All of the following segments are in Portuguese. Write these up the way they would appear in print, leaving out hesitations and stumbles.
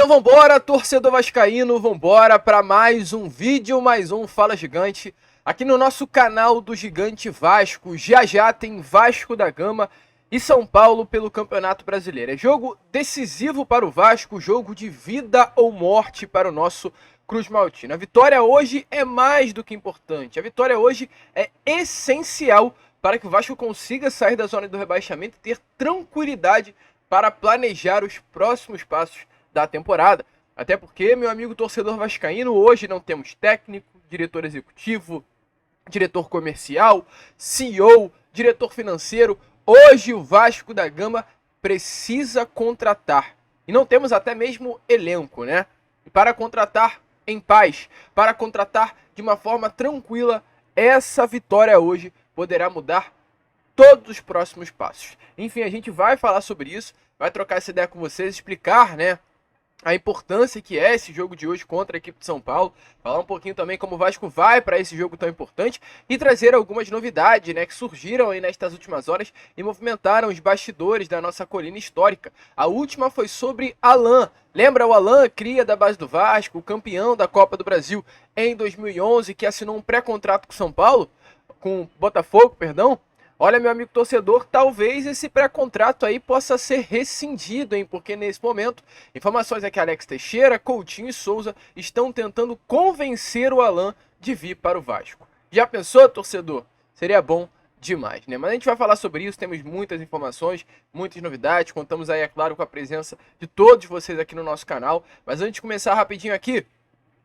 Então vambora, torcedor vascaíno, vambora para mais um vídeo, mais um Fala Gigante, aqui no nosso canal do Gigante Vasco. Já tem Vasco da Gama e São Paulo pelo Campeonato Brasileiro. É jogo decisivo para o Vasco, jogo de vida ou morte para o nosso Cruz Maltino. A vitória hoje é mais do que importante, a vitória hoje é essencial para que o Vasco consiga sair da zona do rebaixamento e ter tranquilidade para planejar os próximos passos da temporada. Até porque, meu amigo torcedor vascaíno, hoje não temos técnico, diretor executivo, diretor comercial, CEO, diretor financeiro. Hoje o Vasco da Gama precisa contratar. E não temos até mesmo elenco, né? E para contratar em paz, para contratar de uma forma tranquila, essa vitória hoje poderá mudar todos os próximos passos. Enfim, a gente vai falar sobre isso, vai trocar essa ideia com vocês, explicar, né, a importância que é esse jogo de hoje contra a equipe de São Paulo, falar um pouquinho também como o Vasco vai para esse jogo tão importante e trazer algumas novidades, né, que surgiram aí nestas últimas horas e movimentaram os bastidores da nossa colina histórica. A última foi sobre Alan. Lembra o Alan, cria da base do Vasco, campeão da Copa do Brasil em 2011, que assinou um pré-contrato com São Paulo, com Botafogo, perdão? Olha, meu amigo torcedor, talvez esse pré-contrato aí possa ser rescindido, hein? Porque nesse momento, informações é que Alex Teixeira, Coutinho e Souza estão tentando convencer o Alan de vir para o Vasco. Já pensou, torcedor? Seria bom demais, né? Mas a gente vai falar sobre isso, temos muitas informações, muitas novidades, contamos aí, é claro, com a presença de todos vocês aqui no nosso canal. Mas antes de começar rapidinho aqui,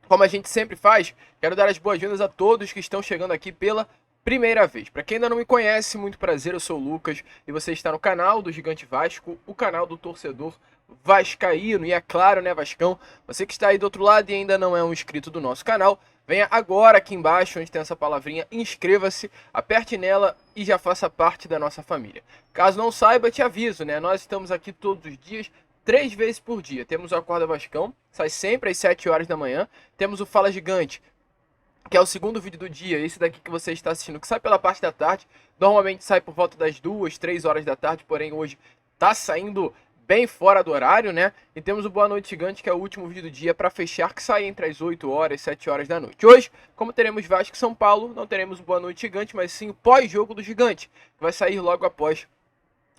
como a gente sempre faz, quero dar as boas-vindas a todos que estão chegando aqui pela primeira vez. Para quem ainda não me conhece, muito prazer, eu sou o Lucas e você está no canal do Gigante Vasco, o canal do torcedor vascaíno. E é claro, né, Vascão, você que está aí do outro lado e ainda não é um inscrito do nosso canal, venha agora aqui embaixo, onde tem essa palavrinha, inscreva-se, aperte nela e já faça parte da nossa família. Caso não saiba, te aviso, né, nós estamos aqui todos os dias, 3 vezes por dia. Temos o Acorda Vascão, sai sempre às 7 horas da manhã, temos o Fala Gigante, que é o segundo vídeo do dia, esse daqui que você está assistindo, que sai pela parte da tarde, normalmente sai por volta das 2, 3 horas da tarde, porém hoje tá saindo bem fora do horário, né? E temos o Boa Noite Gigante, que é o último vídeo do dia para fechar, que sai entre as 8 horas e 7 horas da noite. Hoje, como teremos Vasco e São Paulo, não teremos o Boa Noite Gigante, mas sim o pós-jogo do Gigante, que vai sair logo após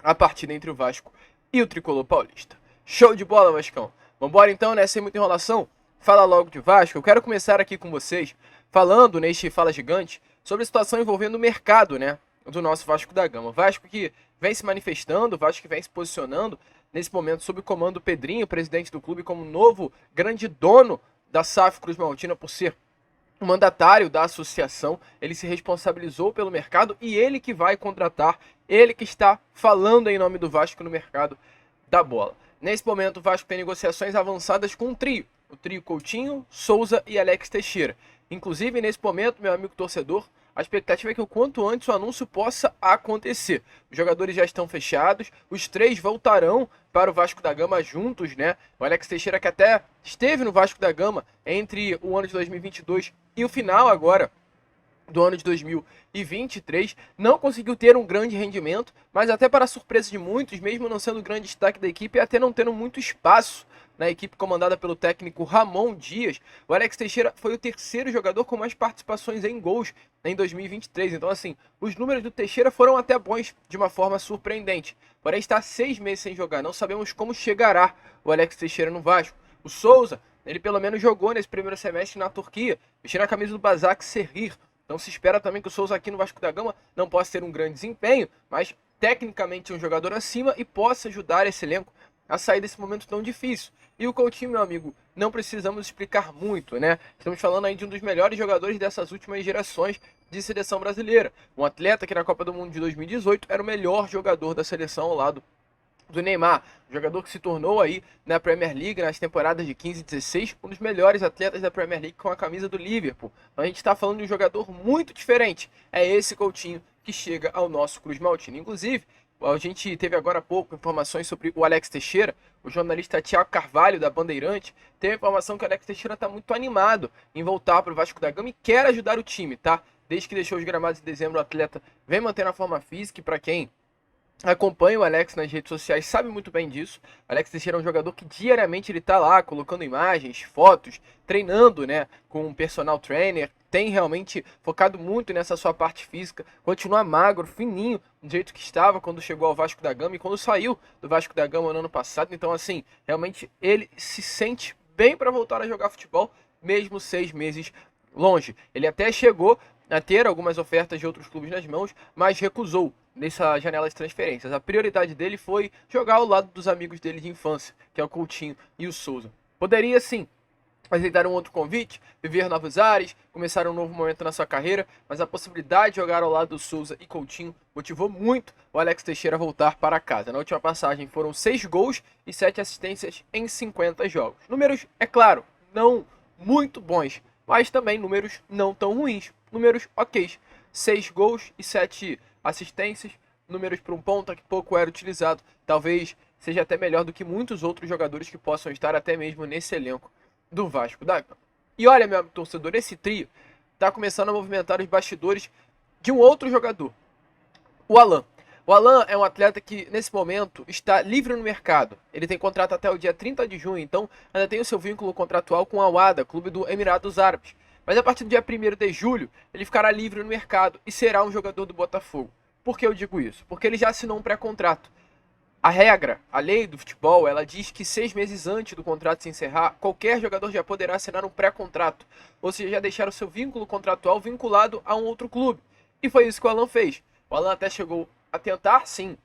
a partida entre o Vasco e o Tricolor Paulista. Show de bola, Vascão! Vambora então, né? Sem muita enrolação, fala logo de Vasco. Eu quero começar aqui com vocês falando neste Fala Gigante sobre a situação envolvendo o mercado, né, do nosso Vasco da Gama. O Vasco que vem se manifestando, o Vasco que vem se posicionando nesse momento sob o comando do Pedrinho, presidente do clube, como novo grande dono da SAF Cruz Maltina por ser o mandatário da associação. Ele se responsabilizou pelo mercado e ele que vai contratar, ele que está falando em nome do Vasco no mercado da bola. Nesse momento o Vasco tem negociações avançadas com um trio, o trio Coutinho, Souza e Alex Teixeira. Inclusive, nesse momento, meu amigo torcedor, a expectativa é que o quanto antes o anúncio possa acontecer. Os jogadores já estão fechados, os 3 voltarão para o Vasco da Gama juntos, né? O Alex Teixeira, que até esteve no Vasco da Gama entre o ano de 2022 e o final agora do ano de 2023, não conseguiu ter um grande rendimento, mas até para a surpresa de muitos, mesmo não sendo o grande destaque da equipe, até não tendo muito espaço na equipe comandada pelo técnico Ramon Dias, o Alex Teixeira foi o terceiro jogador com mais participações em gols em 2023. Então, assim, os números do Teixeira foram até bons de uma forma surpreendente. Porém, está 6 meses sem jogar. Não sabemos como chegará o Alex Teixeira no Vasco. O Souza, ele pelo menos jogou nesse primeiro semestre na Turquia, vestindo a camisa do Başakşehir. Então se espera também que o Souza aqui no Vasco da Gama não possa ter um grande desempenho, mas tecnicamente é um jogador acima e possa ajudar esse elenco a sair desse momento tão difícil. E o Coutinho, meu amigo, não precisamos explicar muito, né? Estamos falando aí de um dos melhores jogadores dessas últimas gerações de seleção brasileira. Um atleta que na Copa do Mundo de 2018 era o melhor jogador da seleção ao lado do Neymar, um jogador que se tornou aí na Premier League nas temporadas de 15 e 16, um dos melhores atletas da Premier League com a camisa do Liverpool. Então a gente está falando de um jogador muito diferente. É esse Coutinho que chega ao nosso Cruz Maltino. Inclusive, a gente teve agora há pouco informações sobre o Alex Teixeira. O jornalista Thiago Carvalho, da Bandeirante, teve a informação que o Alex Teixeira está muito animado em voltar para o Vasco da Gama e quer ajudar o time, tá? Desde que deixou os gramados em dezembro, o atleta vem mantendo a forma física. E para quem acompanha o Alex nas redes sociais sabe muito bem disso. O Alex Teixeira é um jogador que diariamente ele tá lá colocando imagens, fotos, treinando, né, com um personal trainer. Tem realmente focado muito nessa sua parte física. Continua magro, fininho, do jeito que estava quando chegou ao Vasco da Gama e quando saiu do Vasco da Gama no ano passado. Então, assim, realmente ele se sente bem para voltar a jogar futebol, mesmo 6 meses longe. Ele até chegou a ter algumas ofertas de outros clubes nas mãos, mas recusou nessa janela de transferências. A prioridade dele foi jogar ao lado dos amigos dele de infância, que é o Coutinho e o Souza. Poderia sim aceitar um outro convite, viver novos ares, começar um novo momento na sua carreira, mas a possibilidade de jogar ao lado do Souza e Coutinho motivou muito o Alex Teixeira a voltar para casa. Na última passagem foram 6 gols e 7 assistências em 50 jogos. Números, é claro, não muito bons, mas também números não tão ruins. Números ok. 6 gols e 7 assistências, números para um ponta que pouco era utilizado. Talvez seja até melhor do que muitos outros jogadores que possam estar até mesmo nesse elenco do Vasco da Gama. E olha, meu torcedor, esse trio está começando a movimentar os bastidores de um outro jogador, o Alan. O Alan é um atleta que, nesse momento, está livre no mercado. Ele tem contrato até o dia 30 de junho, então ainda tem o seu vínculo contratual com a Wada, clube do Emirados Árabes. Mas a partir do dia 1º de julho, ele ficará livre no mercado e será um jogador do Botafogo. Por que eu digo isso? Porque ele já assinou um pré-contrato. A regra, a lei do futebol, ela diz que 6 meses antes do contrato se encerrar, qualquer jogador já poderá assinar um pré-contrato, ou seja, já deixar o seu vínculo contratual vinculado a um outro clube. E foi isso que o Alan fez. O Alan até chegou a tentar, sim,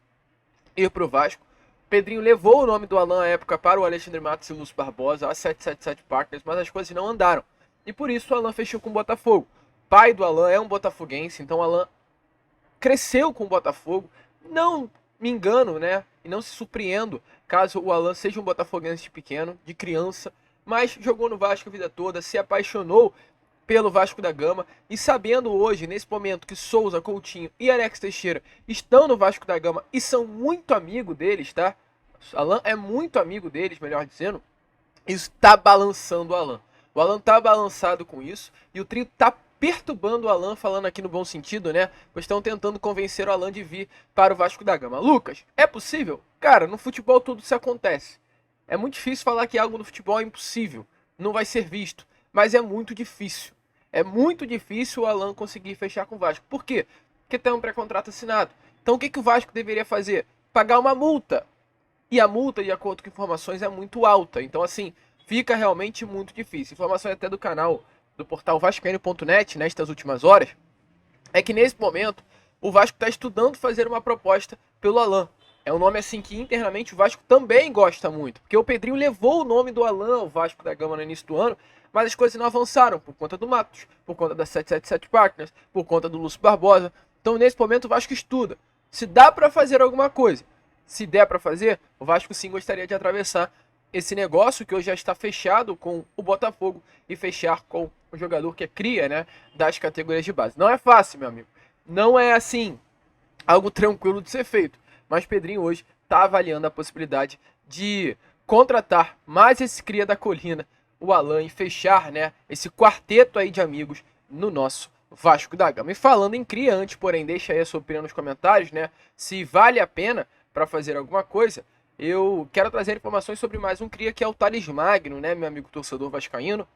ir para o Vasco. Pedrinho levou o nome do Alan à época para o Alexandre Matos e Lúcio Barbosa, a 777 Partners, mas as coisas não andaram. E por isso o Alan fechou com o Botafogo. O pai do Alan é um botafoguense, então o Alan cresceu com o Botafogo. Não me engano, né? E não se surpreendo caso o Alan seja um botafoguense de pequeno, de criança, mas jogou no Vasco a vida toda, se apaixonou pelo Vasco da Gama e sabendo hoje, nesse momento, que Souza, Coutinho e Alex Teixeira estão no Vasco da Gama e são muito amigos deles, tá? Alan é muito amigo deles, melhor dizendo, isso tá balançando o Alan. O Alan tá balançado com isso e o trio tá perturbando o Alan, falando aqui no bom sentido, né? Pois estão tentando convencer o Alan de vir para o Vasco da Gama. Lucas, é possível? Cara, no futebol tudo isso acontece. É muito difícil falar que algo no futebol é impossível, não vai ser visto, mas é muito difícil. É muito difícil o Alan conseguir fechar com o Vasco. Por quê? Porque tem um pré-contrato assinado. Então o que o Vasco deveria fazer? Pagar uma multa. E a multa, de acordo com informações, é muito alta. Então, assim, fica realmente muito difícil. Informações até do canal do portal vascaíno.net, nestas últimas horas, é que nesse momento o Vasco está estudando fazer uma proposta pelo Alan. É um nome assim que internamente o Vasco também gosta muito, porque o Pedrinho levou o nome do Alan ao Vasco da Gama no início do ano, mas as coisas não avançaram por conta do Matos, por conta da 777 Partners, por conta do Lúcio Barbosa. Então nesse momento o Vasco estuda se dá para fazer alguma coisa. Se der para fazer, o Vasco sim gostaria de atravessar esse negócio que hoje já está fechado com o Botafogo e fechar com o jogador que é cria, né, das categorias de base. Não é fácil, meu amigo. Não é assim algo tranquilo de ser feito. Mas Pedrinho hoje está avaliando a possibilidade de contratar mais esse cria da colina, o Alan, e fechar, né, esse quarteto aí de amigos no nosso Vasco da Gama. E falando em cria, antes, porém, deixa aí a sua opinião nos comentários, né, se vale a pena para fazer alguma coisa. Eu quero trazer informações sobre mais um cria, que é o Thales Magno, né, meu amigo torcedor vascaíno.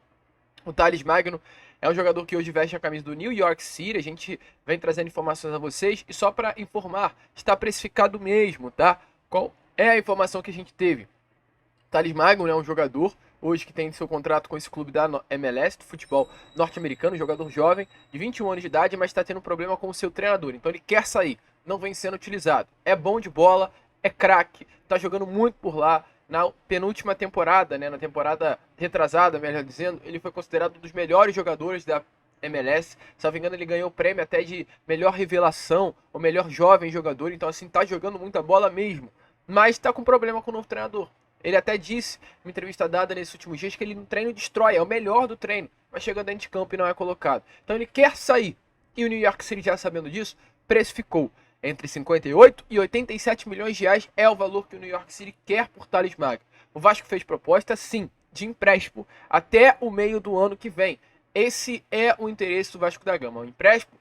O Thales Magno é um jogador que hoje veste a camisa do New York City. A gente vem trazendo informações a vocês. E só para informar, está precificado mesmo, tá? Qual é a informação que a gente teve? O Thales Magno é um jogador hoje que tem seu contrato com esse clube da MLS, do futebol norte-americano, jogador jovem, de 21 anos de idade, mas está tendo problema com o seu treinador. Então ele quer sair, não vem sendo utilizado. É bom de bola, é craque, está jogando muito por lá. Na penúltima temporada, né, na temporada retrasada, melhor dizendo, ele foi considerado um dos melhores jogadores da MLS. Se não me engano, ele ganhou o prêmio até de melhor revelação, ou melhor jovem jogador. Então, assim, tá jogando muita bola mesmo. Mas tá com problema com o novo treinador. Ele até disse, numa entrevista dada nesses últimos dias, que ele no treino destrói, é o melhor do treino, mas chega dentro de campo e não é colocado. Então ele quer sair. E o New York City, já sabendo disso, precificou. Entre 58 e 87 milhões de reais é o valor que o New York City quer por Thales Magno. O Vasco fez proposta, sim, de empréstimo até o meio do ano que vem. Esse é o interesse do Vasco da Gama. O empréstimo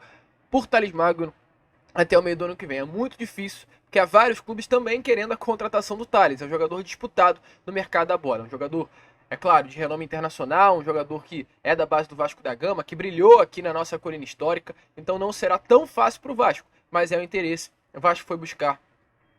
por Thales Magno até o meio do ano que vem. É muito difícil porque há vários clubes também querendo a contratação do Thales. É um jogador disputado no mercado da bola. É um jogador, é claro, de renome internacional, um jogador que é da base do Vasco da Gama, que brilhou aqui na nossa colina histórica. Então não será tão fácil para o Vasco, mas é o interesse. O Vasco foi buscar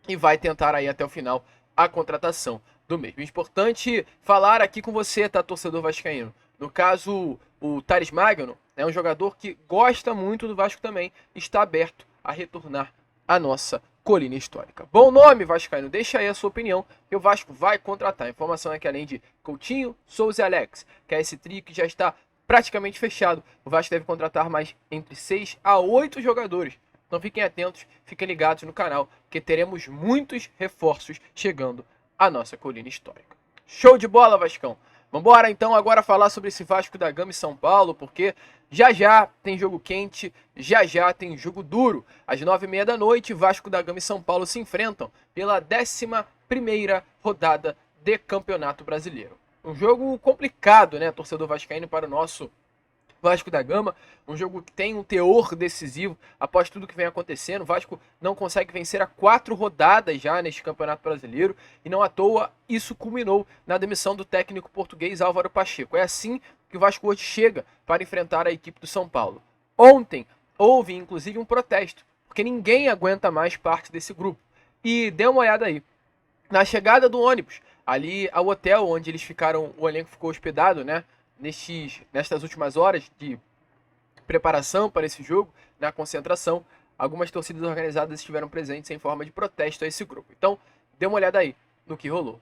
e vai tentar aí até o final a contratação do mesmo. Importante falar aqui com você, tá, torcedor vascaíno. No caso, o Thales Magno é um jogador que gosta muito do Vasco também, está aberto a retornar à nossa colina histórica. Bom nome, vascaíno, deixa aí a sua opinião, que o Vasco vai contratar. A informação é que além de Coutinho, Souza e Alex, que é esse trio que já está praticamente fechado, o Vasco deve contratar mais entre 6 a 8 jogadores. Então fiquem atentos, fiquem ligados no canal, que teremos muitos reforços chegando à nossa colina histórica. Show de bola, Vascão! Vambora então agora falar sobre esse Vasco da Gama e São Paulo, porque já tem jogo quente, já tem jogo duro. Às 9h30 da noite, Vasco da Gama e São Paulo se enfrentam pela 11ª rodada de Campeonato Brasileiro. Um jogo complicado, né, torcedor vascaíno, para o nosso Vasco da Gama, um jogo que tem um teor decisivo após tudo que vem acontecendo. O Vasco não consegue vencer há 4 rodadas já neste Campeonato Brasileiro e não à toa isso culminou na demissão do técnico português Álvaro Pacheco. É assim que o Vasco hoje chega para enfrentar a equipe do São Paulo. Ontem houve inclusive um protesto, porque ninguém aguenta mais parte desse grupo. E dê uma olhada aí. Na chegada do ônibus, ali ao hotel onde eles ficaram, o elenco ficou hospedado, né? Nestas últimas horas de preparação para esse jogo, na concentração, algumas torcidas organizadas estiveram presentes em forma de protesto a esse grupo. Então, dê uma olhada aí no que rolou.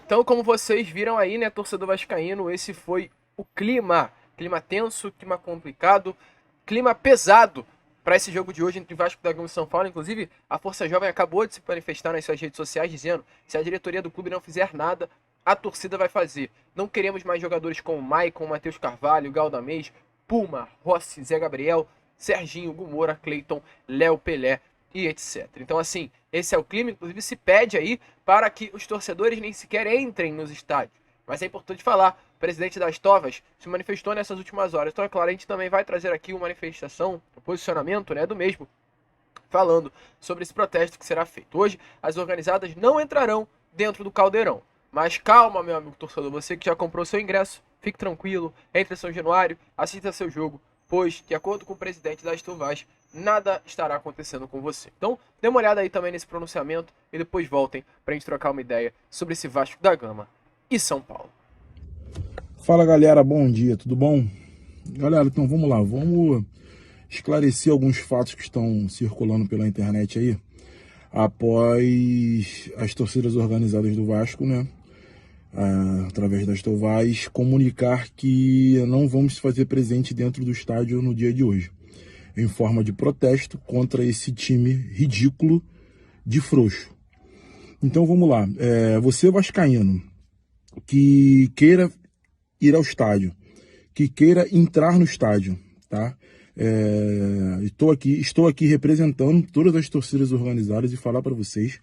Então, como vocês viram aí, né, torcedor vascaíno, esse foi o clima tenso, clima complicado, clima pesado para esse jogo de hoje entre Vasco da Gama e São Paulo. Inclusive, a Força Jovem acabou de se manifestar nas suas redes sociais dizendo: se a diretoria do clube não fizer nada, a torcida vai fazer. Não queremos mais jogadores como Maicon, Matheus Carvalho, Galdamez, Puma, Rossi, Zé Gabriel, Serginho, Gumora, Cleiton, Léo, Pelé e etc. Então, assim, esse é o clima. Inclusive, se pede aí para que os torcedores nem sequer entrem nos estádios. Mas é importante falar, o presidente das Tovas se manifestou nessas últimas horas. Então, é claro, a gente também vai trazer aqui uma manifestação, um posicionamento, né, do mesmo, falando sobre esse protesto que será feito. Hoje, as organizadas não entrarão dentro do Caldeirão. Mas calma, meu amigo torcedor, você que já comprou seu ingresso, fique tranquilo, entre em São Januário, assista seu jogo, pois, de acordo com o presidente das Tovas, nada estará acontecendo com você. Então, dê uma olhada aí também nesse pronunciamento e depois voltem para a gente trocar uma ideia sobre esse Vasco da Gama e São Paulo. Fala, galera, bom dia, tudo bom? Galera, então vamos lá, vamos esclarecer alguns fatos que estão circulando pela internet aí, após as torcidas organizadas do Vasco, né, através das Tovas, comunicar que não vamos se fazer presente dentro do estádio no dia de hoje, em forma de protesto contra esse time ridículo de frouxo. Então vamos lá, você vascaíno que queira ir ao estádio, que queira entrar no estádio, tá? Estou aqui representando todas as torcidas organizadas e falar para vocês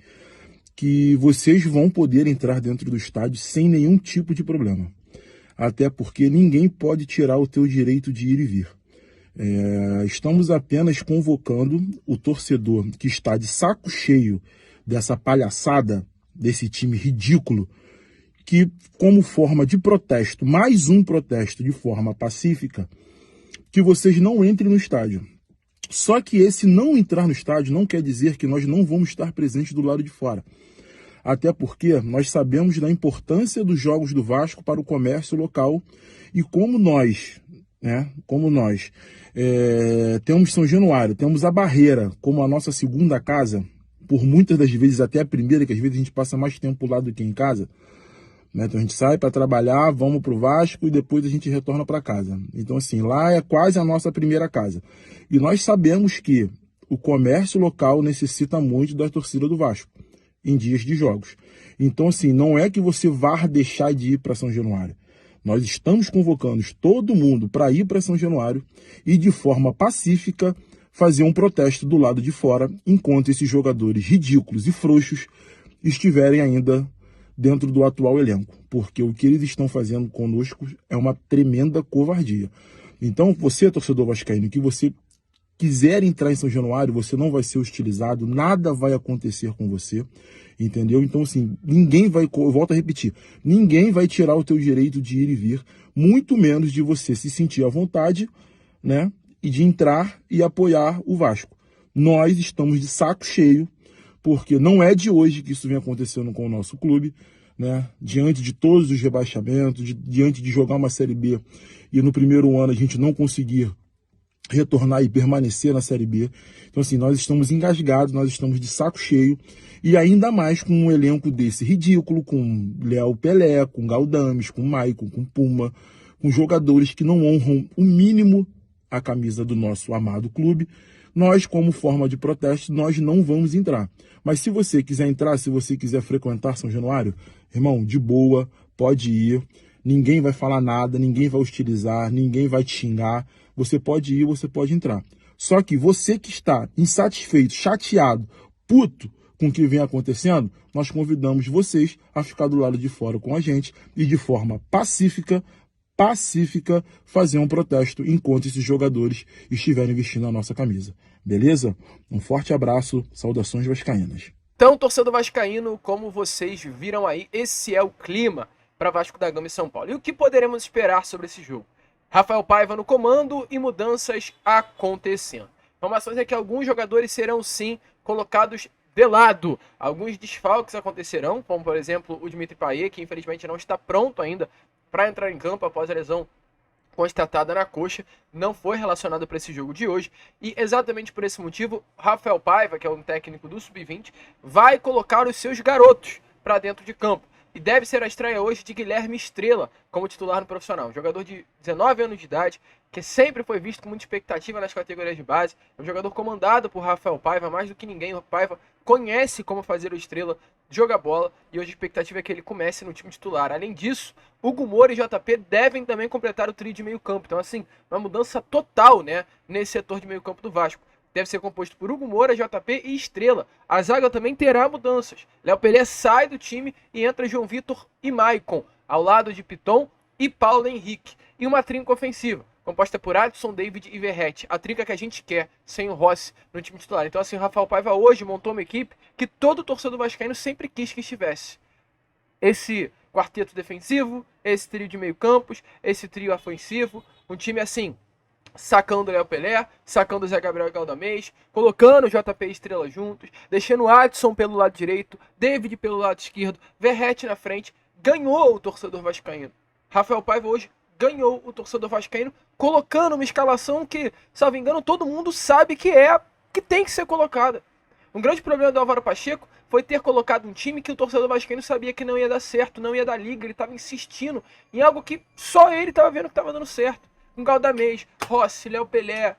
que vocês vão poder entrar dentro do estádio sem nenhum tipo de problema. Até porque ninguém pode tirar o teu direito de ir e vir. Estamos apenas convocando o torcedor que está de saco cheio dessa palhaçada, desse time ridículo, que, como forma de protesto, mais um protesto de forma pacífica, que vocês não entrem no estádio. Só que esse não entrar no estádio não quer dizer que nós não vamos estar presentes do lado de fora. Até porque nós sabemos da importância dos jogos do Vasco para o comércio local e como nós, né? Como nós temos São Januário, temos a Barreira como a nossa segunda casa, por muitas das vezes até a primeira, que às vezes a gente passa mais tempo lá do que em casa, né? Então a gente sai para trabalhar, vamos para o Vasco e depois a gente retorna para casa. Então assim, lá é quase a nossa primeira casa. E nós sabemos que o comércio local necessita muito da torcida do Vasco em dias de jogos. Então assim, não é que você vá deixar de ir para São Januário. Nós estamos convocando todo mundo para ir para São Januário e de forma pacífica fazer um protesto do lado de fora, enquanto esses jogadores ridículos e frouxos estiverem ainda dentro do atual elenco, porque o que eles estão fazendo conosco é uma tremenda covardia. Então, você, torcedor vascaíno, que você quiser entrar em São Januário, você não vai ser hostilizado, nada vai acontecer com você, entendeu? Então, assim, ninguém vai, eu volto a repetir, ninguém vai tirar o teu direito de ir e vir, muito menos de você se sentir à vontade, né, e de entrar e apoiar o Vasco. Nós estamos de saco cheio, porque não é de hoje que isso vem acontecendo com o nosso clube, né? Diante de todos os rebaixamentos, diante de jogar uma Série B e no primeiro ano a gente não conseguir retornar e permanecer na Série B. Então, assim, nós estamos engasgados, nós estamos de saco cheio, e ainda mais com um elenco desse ridículo, com Léo Pelé, com Galdames, com Maicon, com Puma, com jogadores que não honram o mínimo a camisa do nosso amado clube. Nós, como forma de protesto, nós não vamos entrar. Mas se você quiser entrar, se você quiser frequentar São Januário, irmão, de boa, pode ir. Ninguém vai falar nada, ninguém vai hostilizar, ninguém vai te xingar. Você pode ir, você pode entrar. Só que você que está insatisfeito, chateado, puto com o que vem acontecendo, nós convidamos vocês a ficar do lado de fora com a gente e de forma pacífica, fazer um protesto enquanto esses jogadores estiverem vestindo a nossa camisa. Beleza? Um forte abraço, saudações vascaínas. Então, torcedor vascaíno, como vocês viram aí, esse é o clima para Vasco da Gama e São Paulo. E o que poderemos esperar sobre esse jogo? Rafael Paiva no comando e mudanças acontecendo. Informações é que alguns jogadores serão sim colocados de lado. Alguns desfalques acontecerão, como por exemplo o Dimitri Payet, que infelizmente não está pronto ainda para entrar em campo após a lesão constatada na coxa, não foi relacionado para esse jogo de hoje, e exatamente por esse motivo, Rafael Paiva, que é um técnico do Sub-20, vai colocar os seus garotos para dentro de campo. E deve ser a estreia hoje de Guilherme Estrela como titular no profissional. Um jogador de 19 anos de idade, que sempre foi visto com muita expectativa nas categorias de base. É um jogador comandado por Rafael Paiva, mais do que ninguém. O Paiva conhece como fazer o Estrela jogar bola e hoje a expectativa é que ele comece no time titular. Além disso, Hugo Moura e JP devem também completar o trio de meio campo. Então, assim, uma mudança total, né, nesse setor de meio campo do Vasco. Deve ser composto por Hugo Moura, JP e Estrela. A zaga também terá mudanças. Léo Pelé sai do time e entra João Vitor e Maicon, ao lado de Piton e Paulo Henrique. E uma trinca ofensiva, composta por Adson, David e Verratti. A trinca que a gente quer, sem o Rossi no time titular. Então assim, o Rafael Paiva hoje montou uma equipe que todo torcedor vascaíno sempre quis que estivesse. Esse quarteto defensivo, esse trio de meio campos, esse trio ofensivo. Um time assim, sacando o Léo Pelé, sacando o Zé Gabriel e Galdamés, colocando o JP e Estrela juntos, deixando o Adson pelo lado direito, David pelo lado esquerdo, Verratti na frente, ganhou o torcedor vascaíno. Rafael Paiva hoje ganhou o torcedor vascaíno, colocando uma escalação que, salvo engano, todo mundo sabe que tem que ser colocada. Um grande problema do Álvaro Pacheco foi ter colocado um time que o torcedor vascaíno sabia que não ia dar certo, não ia dar liga, ele estava insistindo em algo que só ele estava vendo que estava dando certo. Com Galdamés, Rossi, Léo Pelé,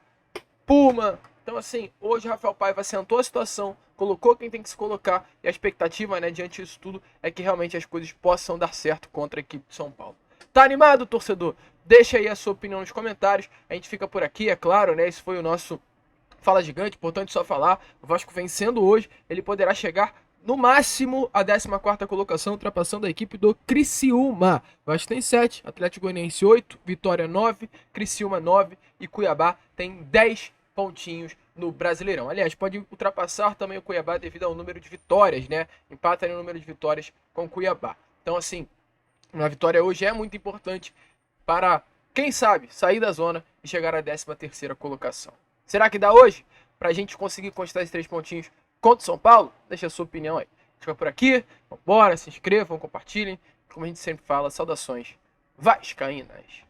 Puma. Então assim, hoje o Rafael Paiva assentou a situação, colocou quem tem que se colocar, e a expectativa, né, diante disso tudo, é que realmente as coisas possam dar certo contra a equipe de São Paulo. Tá animado, torcedor? Deixa aí a sua opinião nos comentários. A gente fica por aqui, é claro, né? Esse foi o nosso Fala Gigante, importante só falar. O Vasco vencendo hoje, ele poderá chegar no máximo a 14ª colocação, ultrapassando a equipe do Criciúma. O Vasco tem 7, Atlético Goianiense 8, Vitória 9, Criciúma 9 e Cuiabá tem 10 pontinhos no Brasileirão. Aliás, pode ultrapassar também o Cuiabá devido ao número de vitórias, né? Empata no número de vitórias com o Cuiabá. Então, assim, uma vitória hoje é muito importante para, quem sabe, sair da zona e chegar à 13ª colocação. Será que dá hoje para a gente conseguir conquistar esses 3 pontinhos contra o São Paulo? Deixa a sua opinião aí. Fica por aqui, vambora, se inscrevam, compartilhem. Como a gente sempre fala, saudações vascaínas.